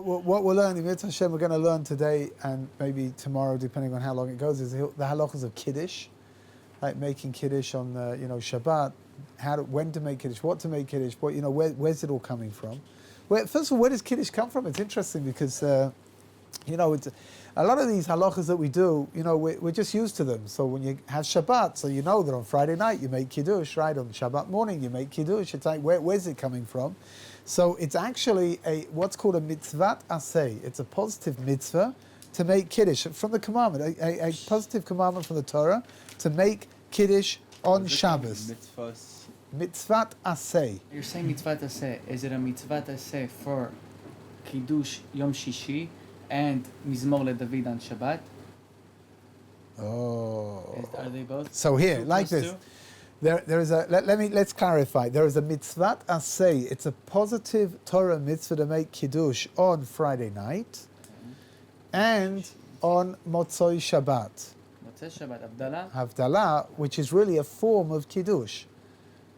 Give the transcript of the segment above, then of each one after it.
what we're learning, Mitzvah Hashem, we're going to learn today and maybe tomorrow, depending on how long it goes, is the halachas of Kiddush, like making Kiddush on Shabbat, when to make Kiddush, what to make Kiddush, where's it all coming from? First of all, where does Kiddush come from? It's interesting because it's a lot of these halachas that we do, we're just used to them. So when you have Shabbat, so you know that on Friday night you make Kiddush, right? On Shabbat morning you make Kiddush. It's like, where's it coming from? So it's actually what's called a mitzvat aseh. It's a positive mitzvah to make Kiddush from the commandment, a positive commandment from the Torah to make Kiddush on Shabbos. Mitzvat aseh. You're saying mitzvat aseh. Is it a mitzvat aseh for Kiddush Yom Shishi and Mizmor LeDavid on Shabbat? Oh. Are they both? So here, like this. There is let's clarify. There is a mitzvat aseh. It's a positive Torah mitzvah to make Kiddush on Friday night and on Motzoi Shabbat. Motzoi Shabbat, Havdalah? Havdalah, which is really a form of Kiddush.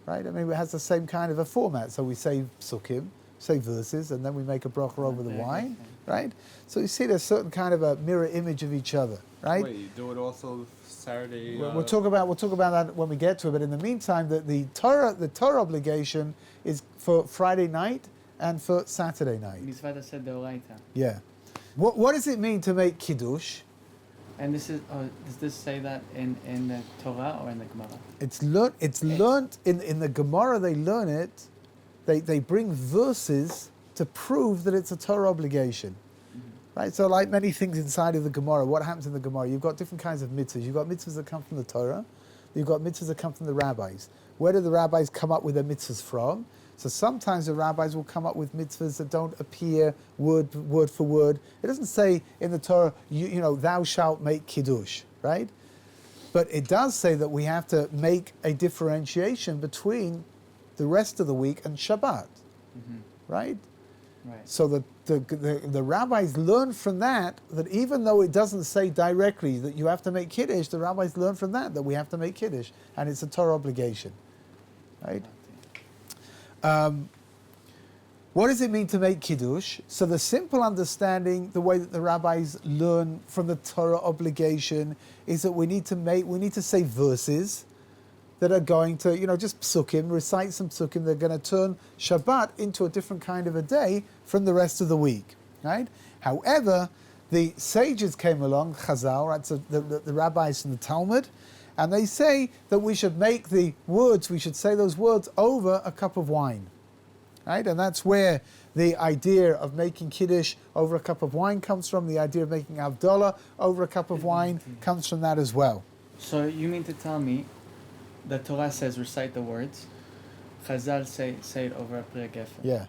Right? I mean, it has the same kind of a format. So we say psukim, say verses, and then we make a bracha over the wine, right? So you see there's certain kind of a mirror image of each other, right? Wait, you do it also Saturday? We'll talk about that when we get to it. But in the meantime, the Torah obligation is for Friday night and for Saturday night. Mitzvah aseh deoraita. Yeah. What does it mean to make Kiddush? And does this say that in the Torah or in the Gemara? It's learnt in the Gemara. They learn it. They bring verses to prove that it's a Torah obligation, right? So like many things inside of the Gemara, what happens in the Gemara? You've got different kinds of mitzvahs. You've got mitzvahs that come from the Torah. You've got mitzvahs that come from the rabbis. Where do the rabbis come up with their mitzvahs from? So sometimes the rabbis will come up with mitzvahs that don't appear word for word. It doesn't say in the Torah, thou shalt make Kiddush, right? But it does say that we have to make a differentiation between the rest of the week and Shabbat, right? Right. So the rabbis learn from that even though it doesn't say directly that you have to make Kiddush, the rabbis learn from that we have to make Kiddush, and it's a Torah obligation, right? What does it mean to make Kiddush? So the simple understanding, the way that the rabbis learn from the Torah obligation, is that we need to say verses that are going to, just psukim, recite some psukim, they're going to turn Shabbat into a different kind of a day from the rest of the week, right? However, the sages came along, Chazal, right, so the rabbis from the Talmud, and they say that we should say those words over a cup of wine, right? And that's where the idea of making Kiddush over a cup of wine comes from. The idea of making Havdalah over a cup of wine comes from that as well. So you mean to tell me the Torah says recite the words, Chazal say it over a prayer geffen. Yeah.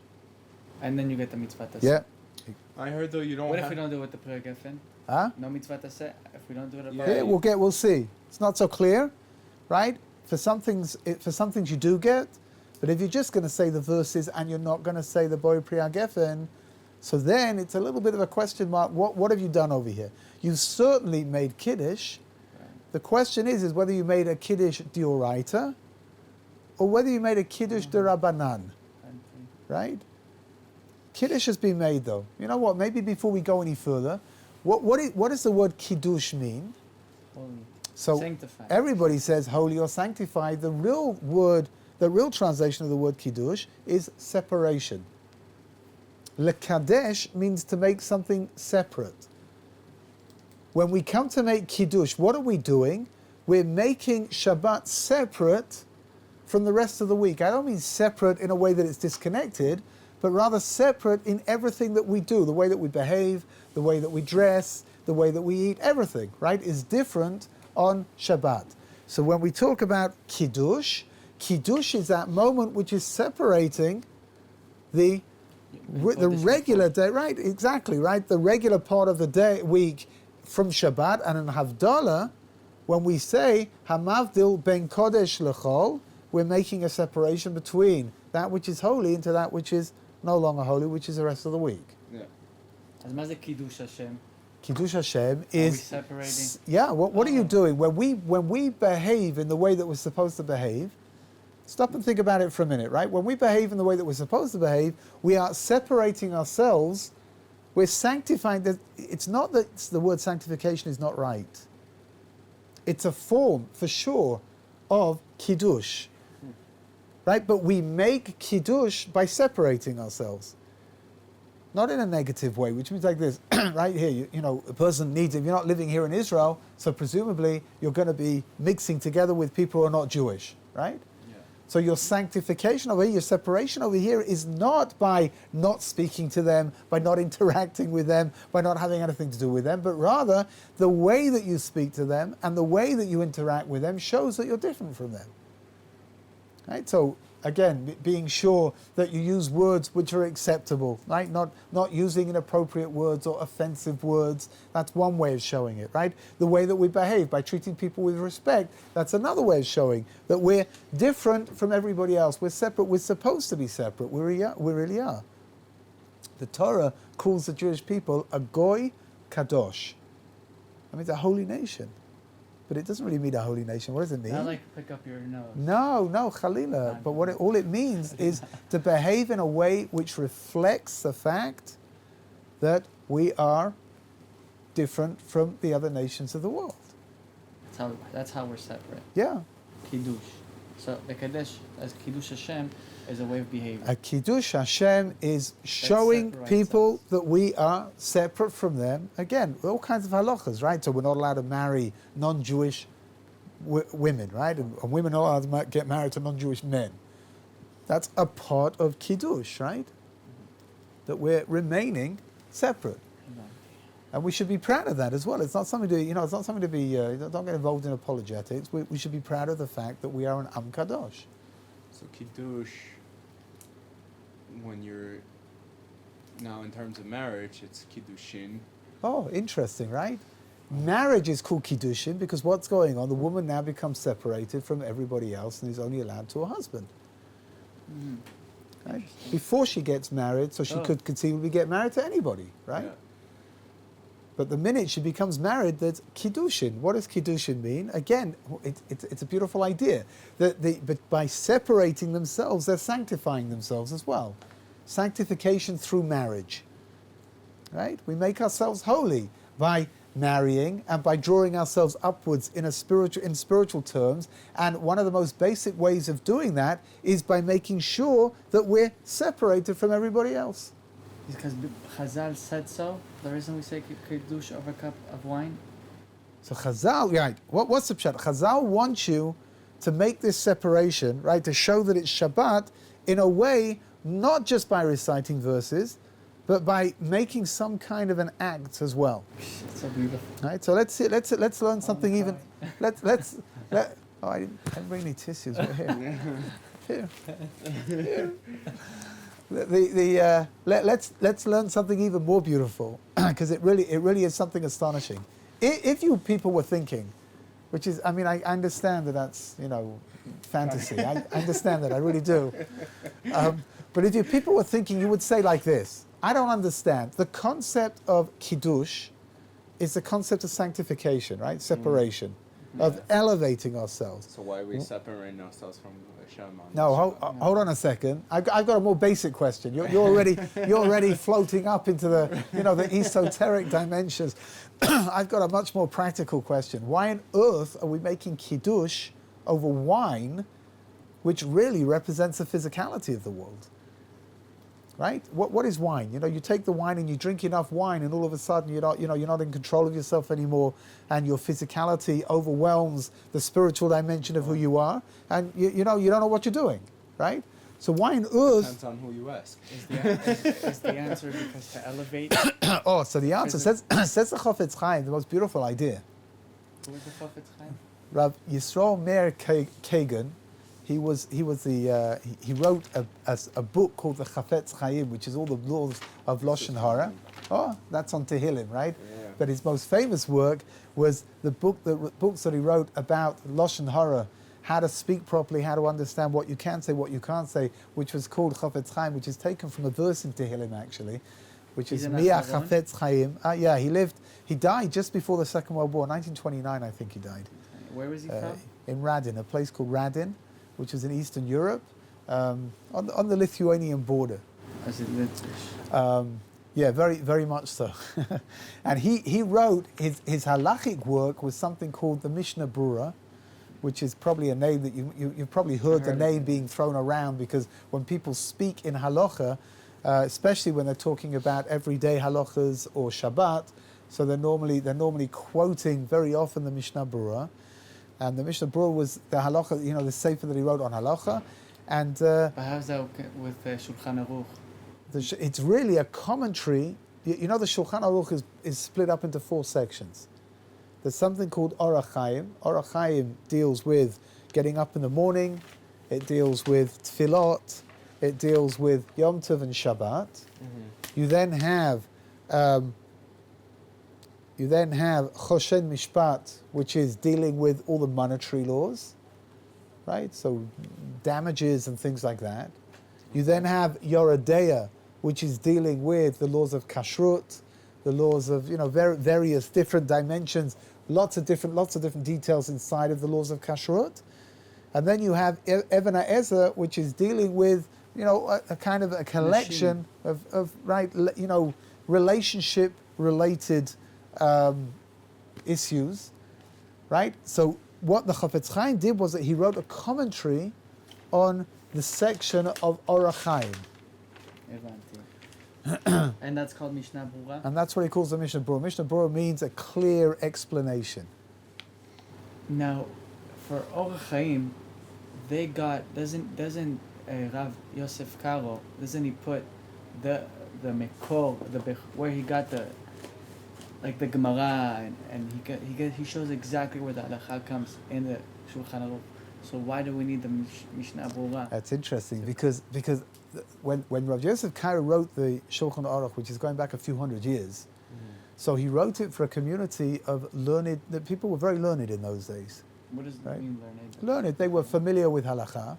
And then you get the mitzvah aseh. Yeah. I heard though you don't. What if we don't do it with the prayer geffen? Huh? No mitzvah aseh if we don't do it. Yeah, we'll see. It's not so clear, right? For some things you do get, but if you're just going to say the verses and you're not going to say the Boi Priya Geffen, so then it's a little bit of a question mark. What have you done over here? You've certainly made Kiddush. Right. The question is whether you made a Kiddush d'oraita or whether you made a Kiddush d'Rabbanan, right? Kiddush has been made though. You know what? Maybe before we go any further, what does the word Kiddush mean? Holy. So sanctified. Everybody says holy or sanctified. The real translation of the word Kiddush is separation. Lekadesh means to make something separate. When we come to make Kiddush, what are we doing? We're making Shabbat separate from the rest of the week. I don't mean separate in a way that it's disconnected, but rather separate in everything that we do. The way that we behave, the way that we dress, the way that we eat, everything, right, is different on Shabbat. So when we talk about Kiddush is that moment which is separating the regular day, right, exactly, right, the regular part of the week from Shabbat. And in Havdalah, when we say Hamavdil ben Kodesh lechol, we're making a separation between that which is holy into that which is no longer holy, which is the rest of the week. Yeah. As much as Kiddush Hashem. Kiddush Hashem is separating. Yeah. What are you doing when we behave in the way that we're supposed to behave? Stop and think about it for a minute, right? When we behave in the way that we're supposed to behave, we are separating ourselves We're sanctifying. It's not that the word sanctification is not right. It's a form, for sure, of Kiddush. Right? But we make Kiddush by separating ourselves. Not in a negative way, which means like this, right here, you know, a person needs, if you're not living here in Israel, so presumably you're going to be mixing together with people who are not Jewish, right? Yeah. So your sanctification over here, your separation over here is not by not speaking to them, by not interacting with them, by not having anything to do with them, but rather the way that you speak to them and the way that you interact with them shows that you're different from them. Right? So again, being sure that you use words which are acceptable, right? Not using inappropriate words or offensive words. That's one way of showing it, right? The way that we behave by treating people with respect, that's another way of showing that we're different from everybody else. We're separate. We're supposed to be separate. We really are. The Torah calls the Jewish people a goy kadosh. That means a holy nation. But it doesn't really mean a holy nation. What does it mean? Not like pick up your nose. No, Khalila. But all it means is to behave in a way which reflects the fact that we are different from the other nations of the world. That's how we're separate. Yeah. Kiddush. So the Kiddush, as Kiddush Hashem, is a way of behavior. A Kiddush Hashem is showing people that we are separate from them. Again, all kinds of halachas, right? So we're not allowed to marry non-Jewish women, right? And women are allowed to get married to non-Jewish men. That's a part of Kiddush, right? That we're remaining separate. And we should be proud of that as well. It's not something to, it's not something to be, don't get involved in apologetics. We should be proud of the fact that we are an Am Kadosh. So Kiddush, when you're now in terms of marriage, it's Kiddushin. Oh, interesting, right? Marriage is called Kiddushin because what's going on? The woman now becomes separated from everybody else and is only allowed to her husband. Right? Before she gets married, so she could conceivably get married to anybody, right? Yeah. But the minute she becomes married, there's Kiddushin. What does Kiddushin mean? Again, it's a beautiful idea. But by separating themselves, they're sanctifying themselves as well. Sanctification through marriage. Right? We make ourselves holy by marrying and by drawing ourselves upwards in spiritual terms. And one of the most basic ways of doing that is by making sure that we're separated from everybody else. Because Chazal said so. The reason we say Kiddush over a cup of wine. So Chazal, right? What's the pshat? Chazal wants you to make this separation, right? To show that it's Shabbat in a way, not just by reciting verses, but by making some kind of an act as well. It's so beautiful. Right. So let's learn something even. Oh, I didn't bring any tissues. Right here. Here. Let's learn something even more beautiful because it really is something astonishing. If you people were thinking, which is, I understand that that's fantasy. I understand that, I really do. But if you people were thinking, you would say like this: I don't understand. The concept of Kiddush is the concept of sanctification, right? Separation, of elevating ourselves. So why are we separating ourselves from Hashem? No, hold on a second. I've got a more basic question. You're already floating up into the the esoteric dimensions. I've got a much more practical question. Why on earth are we making Kiddush over wine, which really represents the physicality of the world? Right? What is wine? You take the wine and you drink enough wine, and all of a sudden you're not in control of yourself anymore, and your physicality overwhelms the spiritual dimension of who you are, and you don't know what you're doing, right? So why on earth? Depends on who you ask. Is the answer because to elevate? So the answer says the Chafetz Chaim, the most beautiful idea. Who is the Chafetz Chaim? Rav Yisrael Meir Kagan. He wrote a book called the Chafetz Chaim, which is all the laws of Lashon Hara. Oh, that's on Tehillim, right? Yeah. But his most famous work was the books that he wrote about Lashon Hara, how to speak properly, how to understand what you can say, what you can't say, which was called Chafetz Chaim, which is taken from a verse in Tehillim actually, which is Mia Chafetz Chaim. He died just before the Second World War, 1929 I think he died. Where was he from? In Radin, a place called Radin, which is in Eastern Europe, on the Lithuanian border. Is it Litvish? Yeah, very, very much so. And he wrote his halachic work was something called the Mishnah Brura, which is probably a name that you've probably heard the name being thrown around, because when people speak in halacha, especially when they're talking about everyday halachas or Shabbat, so they're normally quoting very often the Mishnah Brura. And the Mishnah Brura was the halacha, the sefer that he wrote on halacha. And But how's that with Shulchan Aruch? it's really a commentary. The Shulchan Aruch is split up into 4 sections. There's something called Orach Chaim. Orach Chaim deals with getting up in the morning. It deals with Tfilot. It deals with Yom Tov and Shabbat. Mm-hmm. You then have Choshen Mishpat, which is dealing with all the monetary laws, right? So damages and things like that. You then have Yoredeya, which is dealing with the laws of kashrut, the laws of various different dimensions, lots of different details inside of the laws of kashrut. And then you have Even HaEzer, which is dealing with a kind of a collection of relationship related issues, right? So what the Chafetz Chaim did was that he wrote a commentary on the section of Orach Chaim. And that's called Mishnah Brura? And that's what he calls the Mishnah Brura. Mishnah Brura means a clear explanation. Now, for Orach Chaim, they got, doesn't Rav Yosef Karo, doesn't he put the Mekor, where he got the Gemara, and he shows exactly where the halacha comes in the Shulchan Aruch. So why do we need the Mishnah Brura? That's interesting, because when Rav Yosef Karo wrote the Shulchan Aruch, which is going back a few hundred years, so he wrote it for a community of learned, that people were very learned in those days. What does that mean, learned? Learned, they were familiar with halakha,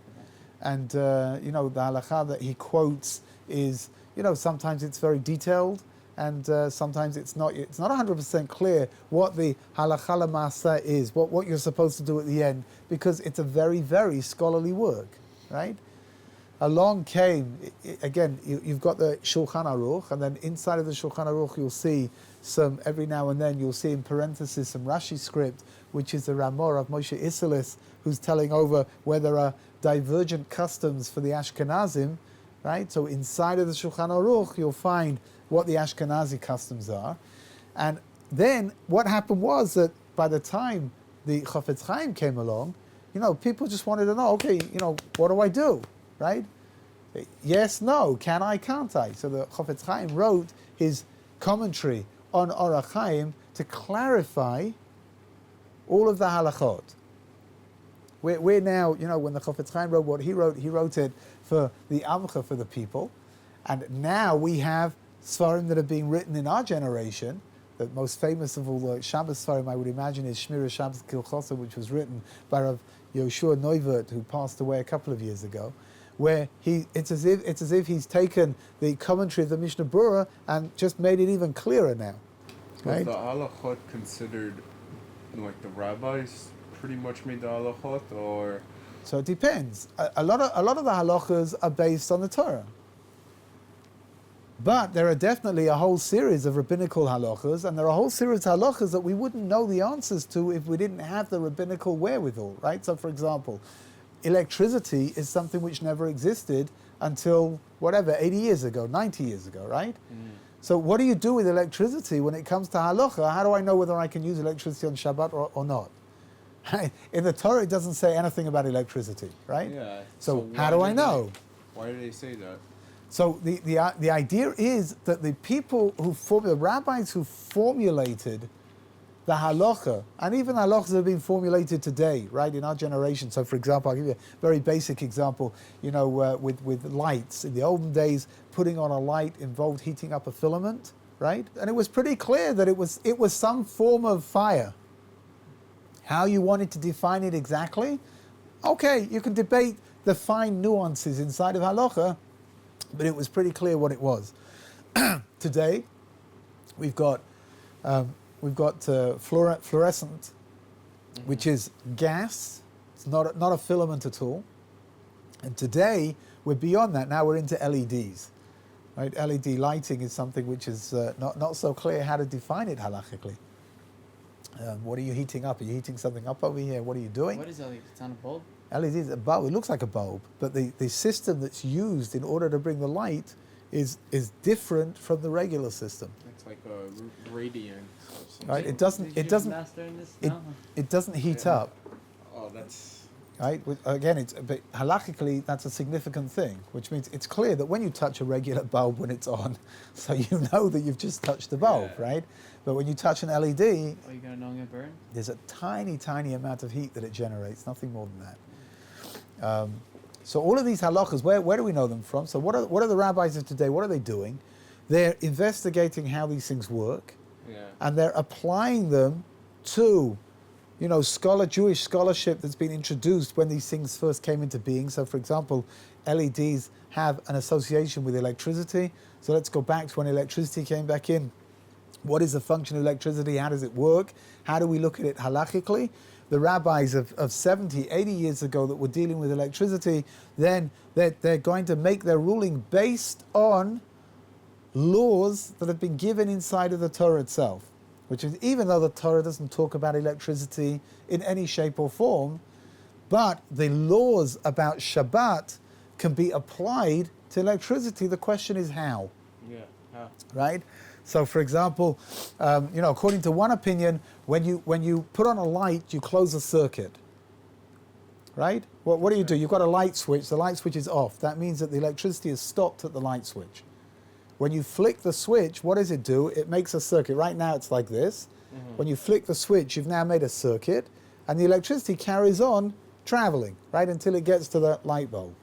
and the halakha that he quotes is, sometimes it's very detailed, and sometimes it's not 100% clear what the halakha l'maaseh is, what you're supposed to do at the end, because it's a very, very scholarly work, right? Along came, again, you've got the Shulchan Aruch, and then inside of the Shulchan Aruch you'll see every now and then you'll see in parentheses some Rashi script, which is the Ramor of Moshe Isserles, who's telling over where there are divergent customs for the Ashkenazim, right? So inside of the Shulchan Aruch you'll find what the Ashkenazi customs are. And then what happened was that by the time the Chafetz Chaim came along, people just wanted to know, okay, what do I do, right? Yes, no, can I, can't I? So the Chafetz Chaim wrote his commentary on Orach Chaim to clarify all of the halachot. We're now, when the Chafetz Chaim wrote what he wrote it for the Amcha, for the people. And now we have Sfarim that are being written in our generation. The most famous of all the Shabbos Sfarim, I would imagine, is Shmira Shabbos Kilchosa, which was written by Rav Yoshua Neuvert, who passed away a couple of years ago, where it's as if he's taken the commentary of the Mishnah Brura and just made it even clearer now. Right? Was the halachot considered, like the rabbis pretty much made the halachot, or? So it depends. A lot of the halachas are based on the Torah. But there are definitely a whole series of rabbinical halachas, and there are a whole series of halachas that we wouldn't know the answers to if we didn't have the rabbinical wherewithal, right? So, for example, electricity is something which never existed until, 80 years ago, 90 years ago, right? So what do you do with electricity when it comes to halacha? How do I know whether I can use electricity on Shabbat or not? In the Torah, it doesn't say anything about electricity, right? Yeah. So how do I know? Why do they say that? So the idea is that the people the rabbis who formulated the halacha, and even halachas that have been formulated today, right, in our generation. So, for example, I'll give you a very basic example. With lights in the olden days, putting on a light involved heating up a filament, right? And it was pretty clear that it was some form of fire. How you wanted to define it exactly, okay, you can debate the fine nuances inside of halacha, but it was pretty clear what it was. Today, we've got fluorescent, which is gas. It's not a filament at all. And today, we're beyond that. Now we're into LEDs. Right? LED lighting is something which is not so clear how to define it halachically. What are you heating up? Are you heating something up over here? What are you doing? What is LED? It's on a bulb? LED is a bulb. It looks like a bulb, but the system that's used in order to bring the light is different from the regular system. It's like a radiant. Or something. Right? Did you master in this? It, No? it doesn't heat up. Oh, that's. Right? Again, but halakhically, that's a significant thing, which means it's clear that when you touch a regular bulb when it's on, so you know that you've just touched the bulb, Yeah. right? But when you touch an LED, Are you gonna know it burn? there's a tiny, tiny amount of heat that it generates, nothing more than that. So all of these halachas, where do we know them from? So what are the rabbis of today, what are they doing? They're investigating how these things work, Yeah. and they're applying them to Jewish scholarship that's been introduced when these things first came into being. So, for example, LEDs have an association with electricity. So let's go back to when electricity came back in. What is the function of electricity? How does it work? How do we look at it halachically? The rabbis of 70, 80 years ago that were dealing with electricity, then they're going to make their ruling based on laws that have been given inside of the Torah itself. Which is, even though the Torah doesn't talk about electricity in any shape or form, but the laws about Shabbat can be applied to electricity. The question is how, Yeah. right? So, for example, according to one opinion, when you put on a light, you close a circuit, right? What do you do? You've got a light switch. The light switch is off. That means that the electricity is stopped at the light switch. When you flick the switch, what does it do? It makes a circuit. Right now it's like this. Mm-hmm. When you flick the switch, you've now made a circuit, and the electricity carries on traveling, right, until it gets to the light bulb.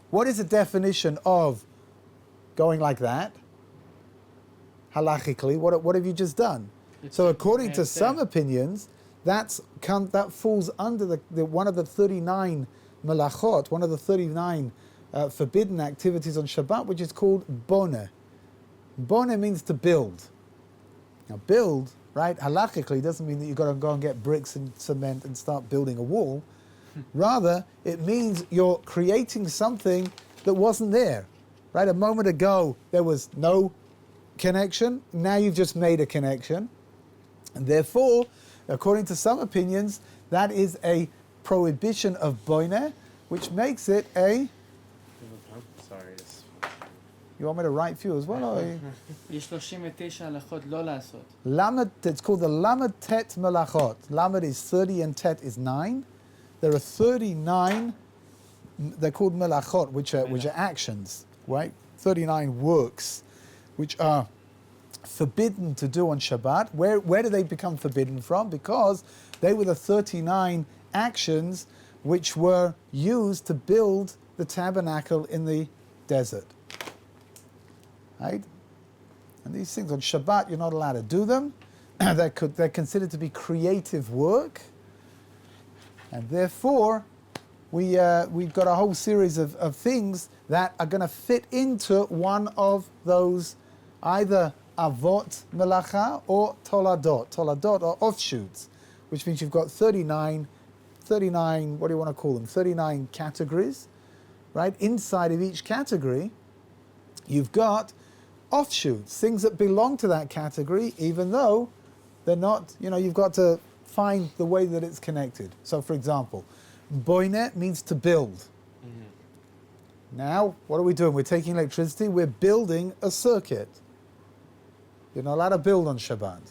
What is the definition of going like that? Halachically, what have you just done? So according to some opinions, that falls under the one of the 39 melachot, one of the 39 forbidden activities on Shabbat, which is called boneh. Boneh means to build. Now build, right, halachically doesn't mean that you've got to go and get bricks and cement and start building a wall. Rather, it means you're creating something that wasn't there. Right, a moment ago there was no connection, now you've just made a connection. And therefore, according to some opinions, that is a prohibition of boneh, which makes it a... Sorry. You want me to write for you as well? Or יש 39 הלכות לא לעשות. Lamed, it's called the Lamed Tet Melachot. Lamed is 30 and Tet is 9. There are 39, they're called Melachot, which are actions, right? 39 works, which are forbidden to do on Shabbat. Where do they become forbidden from? Because they were the 39 actions which were used to build the tabernacle in the desert. Right? And these things on Shabbat, you're not allowed to do them. They're considered to be creative work. And therefore, we've got a whole series of things that are going to fit into one of those, either avot melacha or toladot. Toladot are offshoots, which means you've got 39, what do you want to call them? 39 categories, right? Inside of each category, you've got offshoots, things that belong to that category, even though they're not, you've got to find the way that it's connected. So, for example, boinet means to build. Mm-hmm. Now, what are we doing? We're taking electricity, we're building a circuit. You're not allowed to build on Shabbat.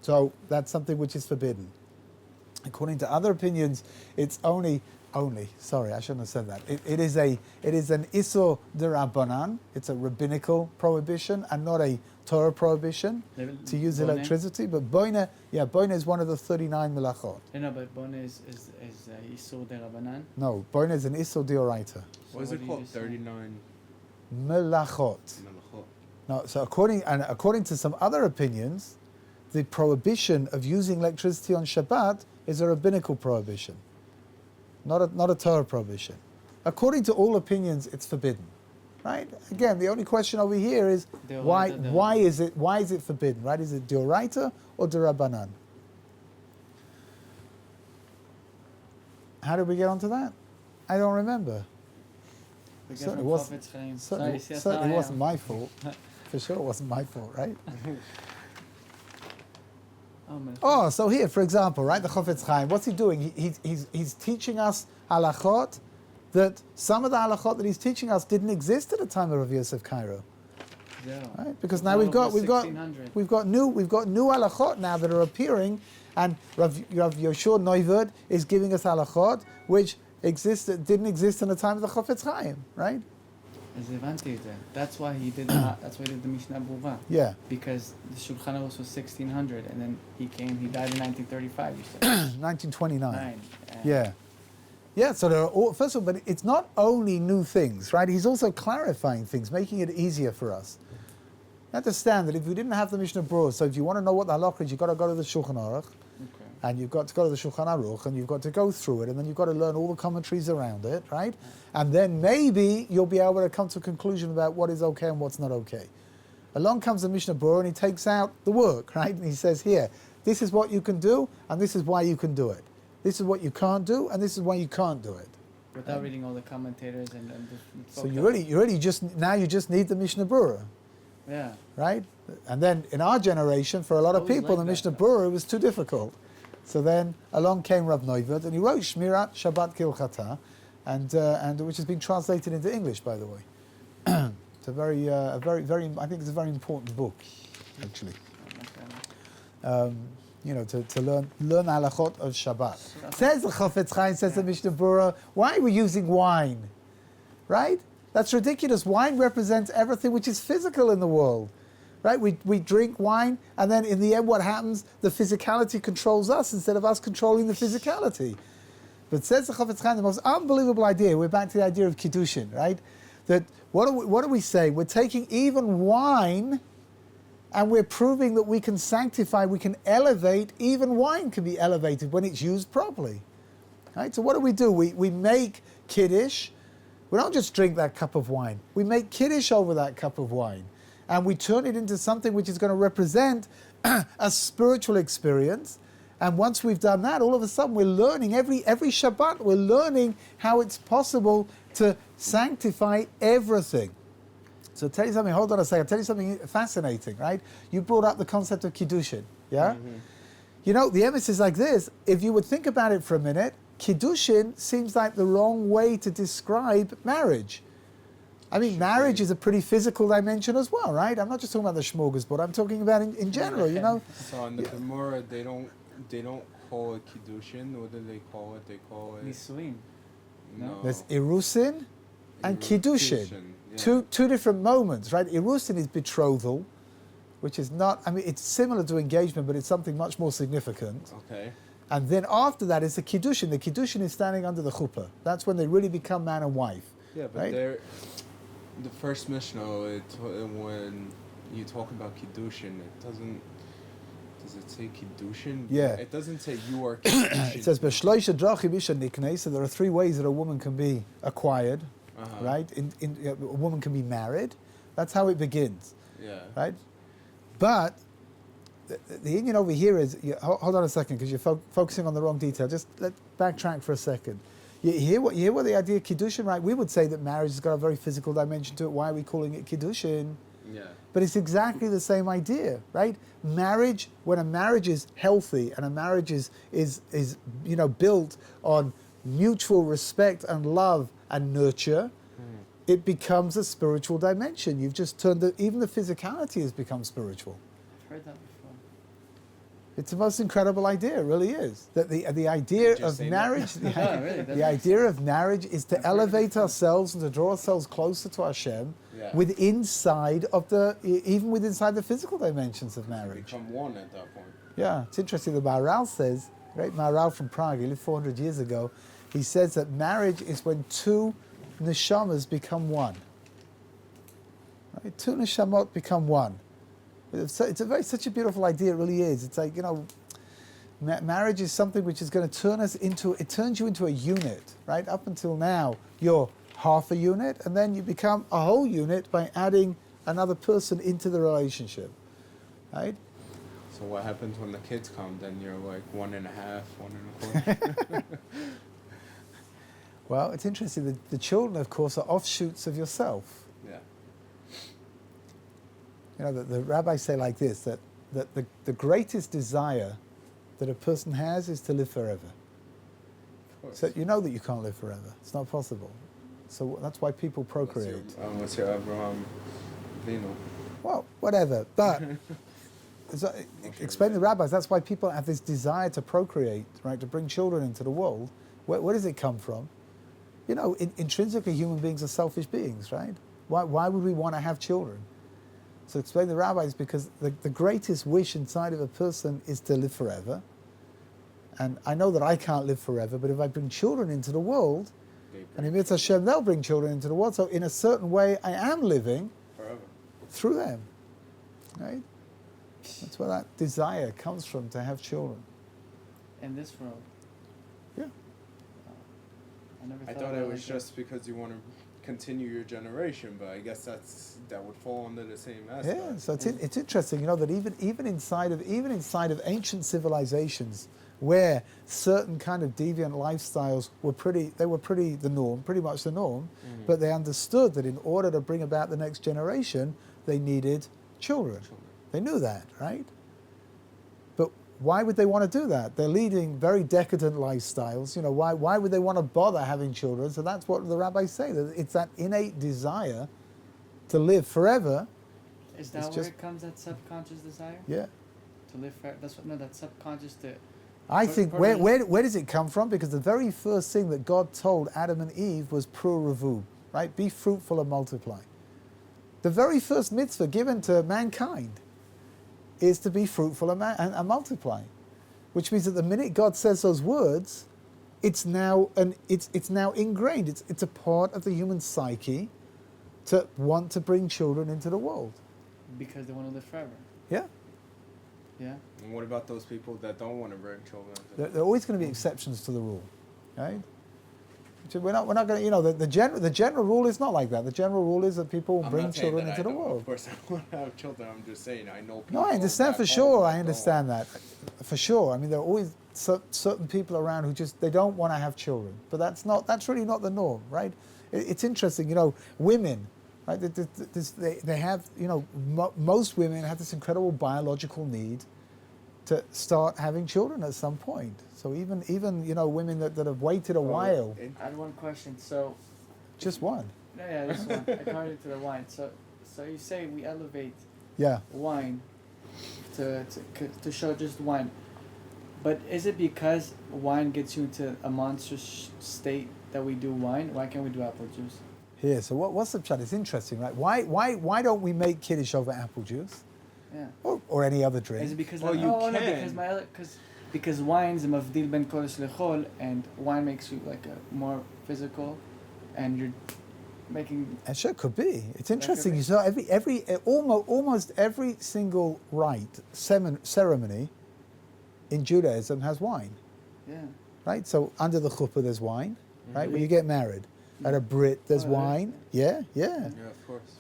So, that's something which is forbidden. According to other opinions, it's only, sorry, I shouldn't have said that. It is an Isur D'Rabbanan, it's a rabbinical prohibition and not a Torah prohibition to use electricity. But boine is one of the 39 melachot. No, but boine is Isur de Rabbanan. No, boine is an Isur D'Oraita. What is it called? 39 melachot. No, so according to some other opinions, the prohibition of using electricity on Shabbat is a rabbinical prohibition, not a Torah prohibition. According to all opinions, it's forbidden, right? Again, the only question over here is why is it forbidden, right? Is it D'Oraita or D'Rabbanan? How did we get onto that? I don't remember. The guy Certainly from wasn't. Chofetz Chaim. Certainly, Sorry, certainly CSI. wasn't my fault. For sure, it wasn't my fault, right? Oh, man. Oh, so here, for example, right, the Chofetz Chaim, what's he doing? He's teaching us halachot that some of the halachot that he's teaching us didn't exist at the time of Rav Yosef Cairo, Yeah. right? Because Well, now over we've got 1600. new halachot now that are appearing, and Rav Yoshua Neuwirth is giving us halachot which didn't exist in the time of the Chofetz Chaim, right? אז הבנתי את זה. That's why he did the Mishnah Berurah. Yeah. Because the Shulchan Aruch was 1600, and then he died in 1935, you said. 1929. Nine. Yeah. Yeah, so there are first of all, but it's not only new things, right? He's also clarifying things, making it easier for us. You understand that if we didn't have the Mishnah Berurah, so if you want to know what the halakha is, you've got to go to the Shulchan Aruch, Okay. and you've got to go to the Shulchan Aruch, and you've got to go through it, and then you've got to learn all the commentaries around it, right? And then maybe you'll be able to come to a conclusion about what is okay and what's not okay. Along comes the Mishnah Berurah, and he takes out the work, right? And he says, here, this is what you can do, and this is why you can do it. This is what you can't do, and this is why you can't do it. Without reading all the commentators and the So you really just need the Mishnah Berurah, Yeah. right? And then in our generation, for a lot of Always people, like the that, Mishnah though. Berurah was too difficult. So then along came Rav Neuwirth, and he wrote Shmirat Shabbat Kilchata, and which has been translated into English, by the way. It's a very, I think it's a very important book, actually. You know, to learn halachot of Shabbat. Says the Chofetz Chaim, says the Mishnah Berurah, why are we using wine? Right? That's ridiculous. Wine represents everything which is physical in the world. Right? We drink wine, and then in the end what happens? The physicality controls us instead of us controlling the physicality. But says the Chofetz Chaim, the most unbelievable idea, we're back to the idea of Kiddushin, right? That what are we saying? We're taking even wine, and we're proving that we can sanctify, we can elevate, even wine can be elevated when it's used properly. Right? So what do? We make Kiddush. We don't just drink that cup of wine. We make Kiddush over that cup of wine. And we turn it into something which is going to represent a spiritual experience. And once we've done that, all of a sudden we're learning, every Shabbat, we're learning how it's possible to sanctify everything. So tell you something, hold on a second, I'll tell you something fascinating, right? You brought up the concept of Kiddushin, yeah? Mm-hmm. You know, the emphasis is like this, if you would think about it for a minute, Kiddushin seems like the wrong way to describe marriage. I mean, marriage is a pretty physical dimension as well, right? I'm not just talking about the smorgasbord, I'm talking about in general, you know? So in the Gemara, they don't call it Kiddushin. What do they call it? They call it... Nisuin. No. There's Irusin and Kiddushin. Yeah. Two different moments, right? Irusin is betrothal, which is not, I mean, it's similar to engagement, but it's something much more significant. Okay. And then after that is the Kiddushin. The Kiddushin is standing under the chuppah. That's when they really become man and wife. Yeah, but right? The first Mishnah, when you talk about Kiddushin, it doesn't... Does it say Kiddushin? Yeah. It doesn't say you are Kiddushin. It says, "B'shloisha drachim isha niknei." So there are three ways that a woman can be acquired, right? A woman can be married. That's how it begins. Yeah. Right? But the union over here is, hold on a second, because you're focusing on the wrong detail. Just let's backtrack for a second. You hear what the idea of Kiddushin, right? We would say that marriage has got a very physical dimension to it. Why are we calling it Kiddushin? Yeah. But it's exactly the same idea, right? Marriage, when a marriage is healthy and a marriage is built on mutual respect and love and nurture, it becomes a spiritual dimension. You've just turned even the physicality has become spiritual. I've heard that before. It's the most incredible idea, it really is. That the idea of marriage, the idea of marriage is to elevate ourselves and to draw ourselves closer to Hashem even inside the physical dimensions of marriage. Become one at that point. Yeah, it's interesting. The Maharal says, great Maharal from Prague, he lived 400 years ago, he says that marriage is when two neshamas become one. Right? Two neshamot become one. It's such a beautiful idea, it really is. It's like, marriage is something which is going to turns you into a unit, right? Up until now, you're half a unit, and then you become a whole unit by adding another person into the relationship, right? So what happens when the kids come? Then you're like 1.5, 1.25. Well, it's interesting. The children, of course, are offshoots of yourself. Yeah. You know, the rabbis say like this, that the greatest desire that a person has is to live forever. Of course. So you know that you can't live forever. It's not possible. So that's why people procreate. What's your Abraham Vino? Well, whatever. But so, explain to the rabbis, that's why people have this desire to procreate, right, to bring children into the world. Where does it come from? You know, intrinsically human beings are selfish beings, right? Why would we want to have children? So explain to the rabbis, because the greatest wish inside of a person is to live forever. And I know that I can't live forever, but if I bring children into the world, and in Mitzvah Hashem, they'll bring children into the world. So in a certain way, I am living Forever. through them, right? That's where that desire comes from, to have children. In this world. Yeah. I never I thought thought about it was like just because you want to continue your generation, but I guess that would fall under the same aspect. Yeah, so it's interesting, you know, that even inside of ancient civilizations, where certain kind of deviant lifestyles were pretty the norm, pretty much the norm, but they understood that in order to bring about the next generation, they needed children. They knew that, right? But why would they want to do that? They're leading very decadent lifestyles. You know, why would they want to bother having children? So that's what the rabbis say, that it's that innate desire to live forever. Is that where it comes, that subconscious desire? Yeah. To live forever? That's what, no, that subconscious to... I think, where does it come from? Because the very first thing that God told Adam and Eve was pru revu, right? Be fruitful and multiply. The very first mitzvah given to mankind is to be fruitful and multiply, which means that the minute God says those words, it's now ingrained. It's a part of the human psyche to want to bring children into the world. Because they want to live forever. Yeah. Yeah. And what about those people that don't want to bring children? There are always going to be exceptions to the rule, right? So we're not going to, you know, the general rule is not like that. The general rule is that people will bring children into the world. Of course, I want to have children. I'm just saying, I know people. No, I understand for sure. I understand that for sure. I mean, there are always certain people around who just, they don't want to have children, but that's really not the norm, right? It's interesting, you know, women, right? They have, you know, most women have this incredible biological need to start having children at some point. So even you know, women that have waited a while. I had one question. So, just one. No, yeah, just one. According to the wine. So you say we elevate wine to show just wine, but is it because wine gets you into a monstrous state that we do wine? Why can't we do apple juice? Here, so what's the chat? It's interesting, right? Why don't we make Kiddush over apple juice? Yeah. Or any other drink? Is it because you can. No, because wine's a mavdil ben kodesh lechol, and wine makes you like a more physical, and you're making. And sure, could be. It's interesting. You saw almost every single rite ceremony in Judaism has wine. Yeah. Right. So under the chuppah there's wine. Right. When you get married, at a brit there's wine. Yeah. Yeah, of course.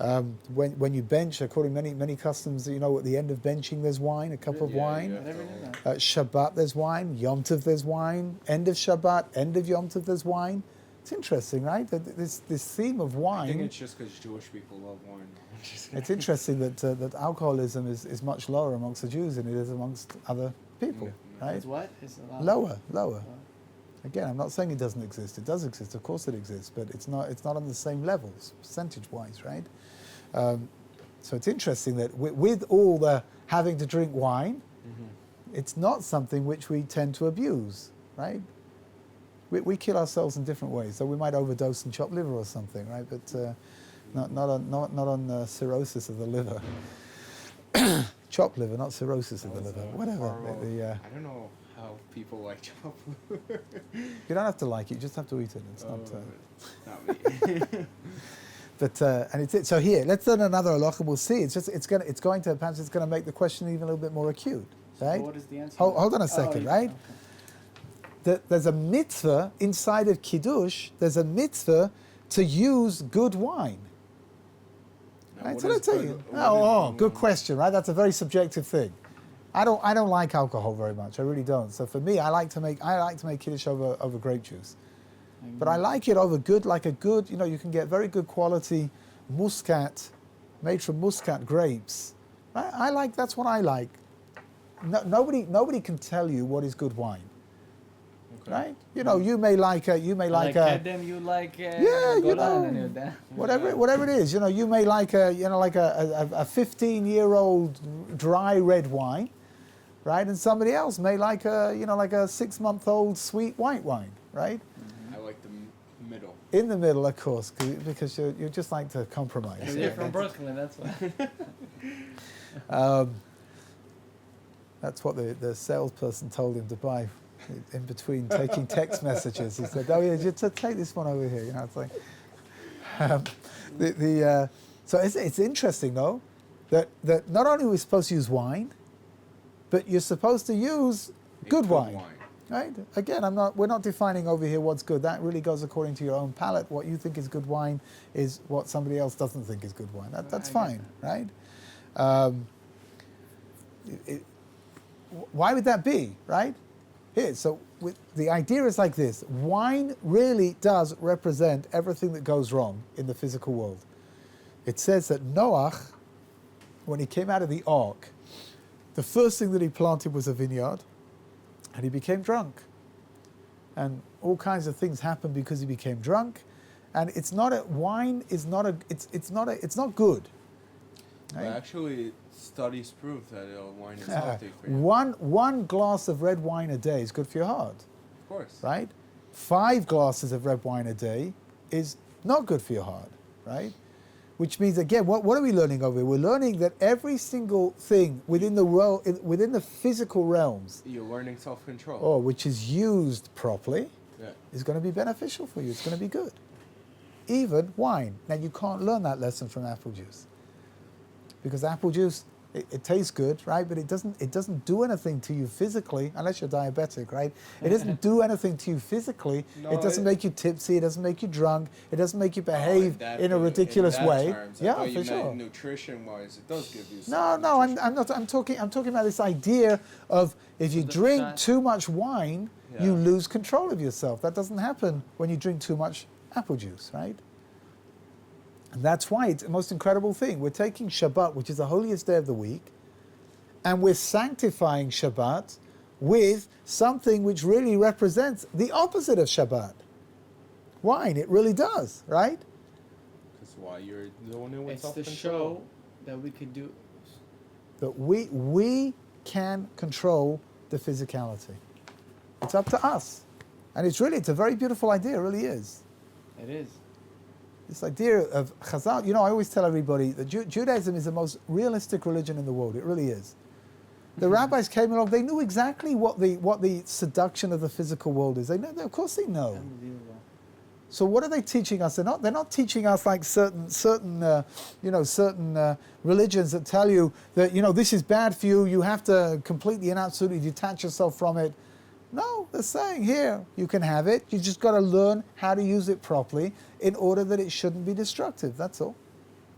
When you bench, according to many customs, you know, at the end of benching there's wine, a cup of wine. I never knew that. Shabbat there's wine. Yom Tov there's wine. End of Shabbat, end of Yom Tov there's wine. It's interesting, right? This theme of wine. I think it's just because Jewish people love wine. It's interesting that alcoholism is much lower amongst the Jews than it is amongst other people, right? It's what? It's a lot. Lower. Oh. Again, I'm not saying it doesn't exist. It does exist. Of course it exists, but it's not on the same levels, percentage-wise, right? So it's interesting that with all the having to drink wine, it's not something which we tend to abuse, right? We kill ourselves in different ways. So we might overdose and chopped liver or something, right? But not on cirrhosis of the liver. Chopped liver, not cirrhosis of the liver. Whatever. I don't know how people like chopped liver. You don't have to like it. You just have to eat it. It's not me. But so here, let's learn another halacha. We'll see. It's going to make the question even a little bit more acute, right? So what is the answer? Hold on a second, right? Okay. There's a mitzvah inside of Kiddush. There's a mitzvah to use good wine. Right? So I tell you. Good question, right? That's a very subjective thing. I don't like alcohol very much. I really don't. So for me, I like to make Kiddush over grape juice. But I like it over good, like a good, you can get very good quality muscat, made from muscat grapes. That's what I like. Nobody can tell you what is good wine. Okay. Right? You may like a Kedem, you like Golan, and whatever it is. You may like a 15-year-old dry red wine, right? And somebody else may like a 6-month-old sweet white wine, right? I like the middle. In the middle, of course, because you just like to compromise. You're from Brooklyn, that's why. That's what the salesperson told him to buy in between taking text messages. He said, "Oh yeah, just take this one over here." It's like so it's interesting though that not only are we supposed to use wine, but you're supposed to use good wine. Right? Again, we're not defining over here what's good. That really goes according to your own palate. What you think is good wine is what somebody else doesn't think is good wine. That's fine, right? Why would that be, right? Here, so the idea is like this. Wine really does represent everything that goes wrong in the physical world. It says that Noach, when he came out of the ark, the first thing that he planted was a vineyard, and he became drunk. And all kinds of things happened because he became drunk. And it's not good. Right? But actually, studies prove that wine is healthy for you. One glass of red wine a day is good for your heart. Of course. Right? 5 glasses of red wine a day is not good for your heart, right? Which means, again, what are we learning over here? We're learning that every single thing within the physical realms, you're learning self-control. Which is used properly, is going to be beneficial for you. It's going to be good. Even wine. Now, you can't learn that lesson from apple juice. Because apple juice, it tastes good, right? But it doesn't do anything to you physically, unless you're diabetic, right? It doesn't do anything to you physically. No, it doesn't make you tipsy. It doesn't make you drunk. It doesn't make you behave in a ridiculous way. Yeah, for sure. Nutrition-wise, it does give you. No, I'm not. I'm talking about this idea of if you drink too much wine, you lose control of yourself. That doesn't happen when you drink too much apple juice, right? And that's why it's the most incredible thing. We're taking Shabbat, which is the holiest day of the week, and we're sanctifying Shabbat with something which really represents the opposite of Shabbat. Wine, it really does, right? That's why you're doing it with It's the self-control. show that we could do. That we can control the physicality. It's up to us. And it's a very beautiful idea, it really is. It is. This idea of Chazal, I always tell everybody that Judaism is the most realistic religion in the world. It really is. The rabbis came along; they knew exactly what the seduction of the physical world is. Of course, they know. Unbelievable. So, what are they teaching us? They're not teaching us like certain religions that tell you that this is bad for you. You have to completely and absolutely detach yourself from it. No, they're saying here, you can have it. You just got to learn how to use it properly in order that it shouldn't be destructive. That's all.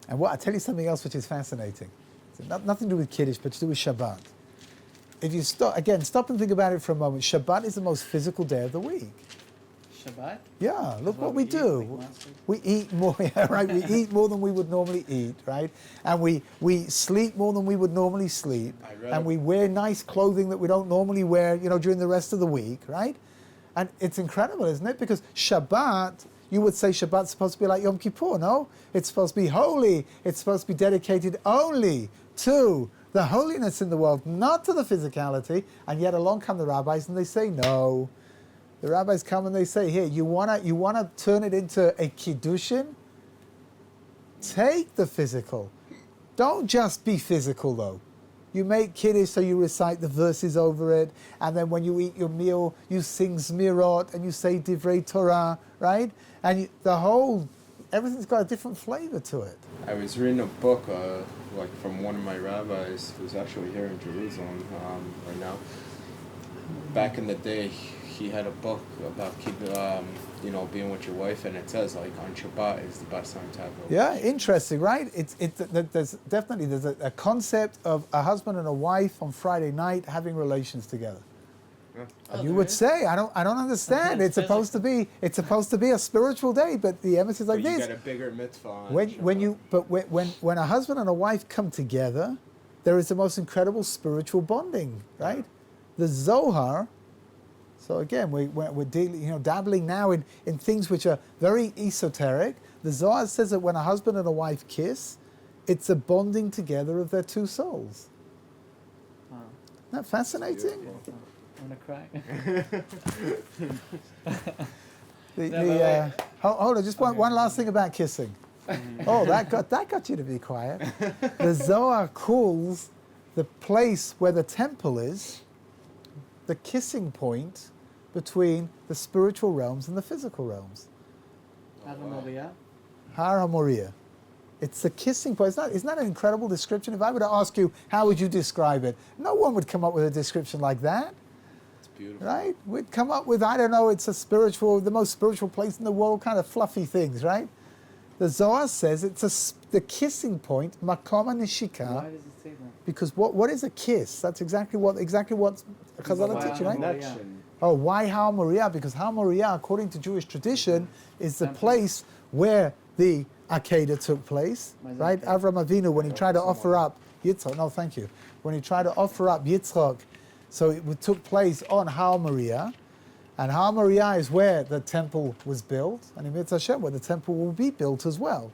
And I'll tell you something else which is fascinating. It's nothing to do with Kiddush, but to do with Shabbat. If you stop and think about it for a moment. Shabbat is the most physical day of the week. Shabbat? Yeah, look what we do. We eat more, right? We eat more than we would normally eat, right? And we sleep more than we would normally sleep. And we wear nice clothing that we don't normally wear, during the rest of the week, right? And it's incredible, isn't it? Because Shabbat, you would say Shabbat's supposed to be like Yom Kippur, no? It's supposed to be holy. It's supposed to be dedicated only to the holiness in the world, not to the physicality. And yet along come the rabbis and they say no. The rabbis come and they say, here, you wanna turn it into a Kiddushin? Take the physical. Don't just be physical though. You make Kiddush, so you recite the verses over it, and then when you eat your meal, you sing Zmirot, and you say Divrei Torah, right? And everything's got a different flavor to it. I was reading a book, from one of my rabbis, who's actually here in Jerusalem right now. Back in the day, he had a book about being with your wife, and it says on Shabbat is the best time to have a Yeah, interesting, right? There's a concept of a husband and a wife on Friday night having relations together. And you would say, I don't understand. It's supposed to be a spiritual day, but the emes is like But you this. get a bigger mitzvah on When Shabbat. when a husband and a wife come together, there is the most incredible spiritual bonding, right? The Zohar. So again, we're dealing, dabbling now in things which are very esoteric. The Zohar says that when a husband and a wife kiss, it's a bonding together of their two souls. Wow. Isn't that fascinating? Beautiful. I'm gonna cry. Hold on, just one last thing about kissing. Oh, that got you to be quiet. The Zohar calls the place where the temple is the kissing point between the spiritual realms and the physical realms. Har HaMoriah. It's the kissing point. Isn't that an incredible description? If I were to ask you, how would you describe it? No one would come up with a description like that. It's beautiful. Right? We'd come up with, I don't know, it's the most spiritual place in the world, kind of fluffy things, right? The Zohar says it's the kissing point, Makom HaNeshika. Why does it say that? Because what is a kiss? That's exactly what Chazal teach you, right? Connection. Oh, why Har Moriah? Because Har Moriah, according to Jewish tradition, is the place where the Akedah took place, right? Avram Avinu, when he tried to offer up Yitzchak, no, thank you. When he tried to offer up Yitzchak, so it took place on Har Moriah, and Har Moriah is where the temple was built, and in Mitzvah Hashem, where the temple will be built as well,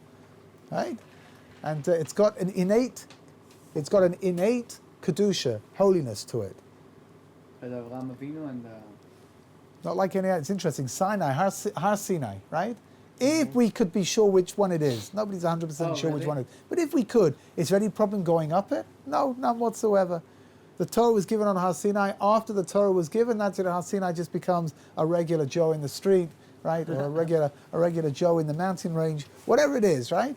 right? And it's got an innate kedusha, holiness to it. But Avraham Avinu and Not like any other. It's interesting. Sinai, Har Sinai, right? If we could be sure which one it is. Nobody's 100% sure which one it is. But if we could, is there any problem going up it? No, none whatsoever. The Torah was given on Har Sinai. After the Torah was given, that's it. Har Sinai just becomes a regular Joe in the street, right? Or a regular Joe in the mountain range. Whatever it is, right?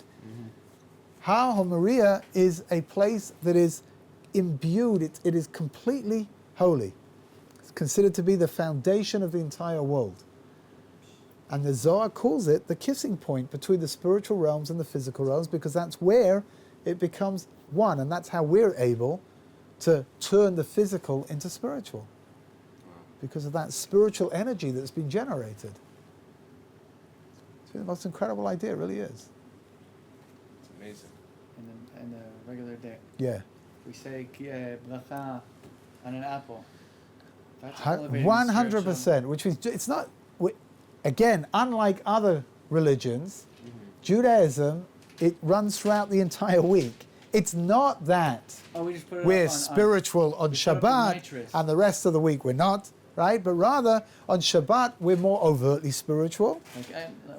Har HaMoriah is a place that is imbued. It is completely holy. It's considered to be the foundation of the entire world. And the Zohar calls it the kissing point between the spiritual realms and the physical realms, because that's where it becomes one, and that's how we're able to turn the physical into spiritual, because of that spiritual energy that's been generated. It's the most incredible idea, it really is. It's amazing. in the regular day. Yeah. We say bracha on an apple. That's elevating 100%, which is, it's not, again, unlike other religions, Judaism, it runs throughout the entire week. It's not that we just put it we're up on, spiritual on we put it up in Shabbat nitrous. and the rest of the week we're not, right? But rather, on Shabbat, we're more overtly spiritual.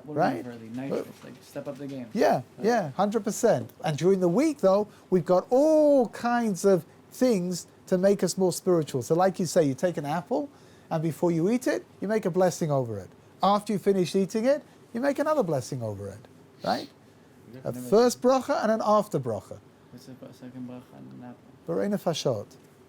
What Right? do you mean, nitrous? Like step up the game. Yeah, 100%. And during the week, though, we've got all kinds of things to make us more spiritual. So like you say, you take an apple, and before you eat it, you make a blessing over it. After you finish eating it, you make another blessing over it, right? A first bracha and an after bracha. What's the second bracha on an apple? B'rei nefashot.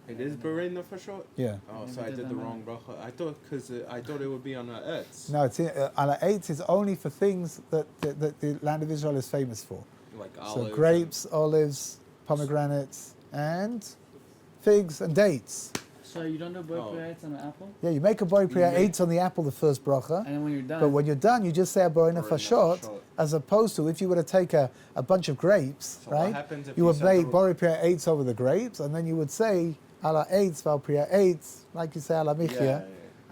It is Berena for sure? Yeah. Oh, I so I never did did the that wrong bracha. I thought it would be on a etz. No, it's ala eitz is only for things that the land of Israel is famous for. Like So olives. grapes, olives, pomegranates, and figs and dates. So you don't do Oh. bracha on an apple? Yeah, you make a borei priya make- eitz on the apple, the first bracha. And then when you're done, But when you're done, you just say a borei Borei nefashot, nefashot. as opposed to if you were to take a bunch of grapes, So what right? happens if You you would said make the- borei priya eitz over the grapes, and then you would say ala eitz val priya eitz, like you say ala Yeah, michya. yeah.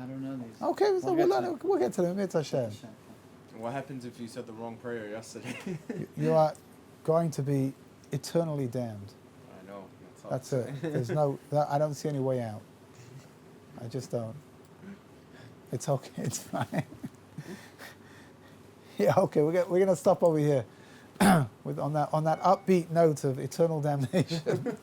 I don't know these. Okay, so We'll we'll, get to learn, we'll get to them. It's Hashem. And what happens if you said the wrong prayer yesterday? You are going to be eternally damned. I know. That's it. There's no. I don't see any way out. I just don't. It's okay. It's fine. Yeah. Okay. We're gonna stop over here with on that upbeat note of eternal damnation.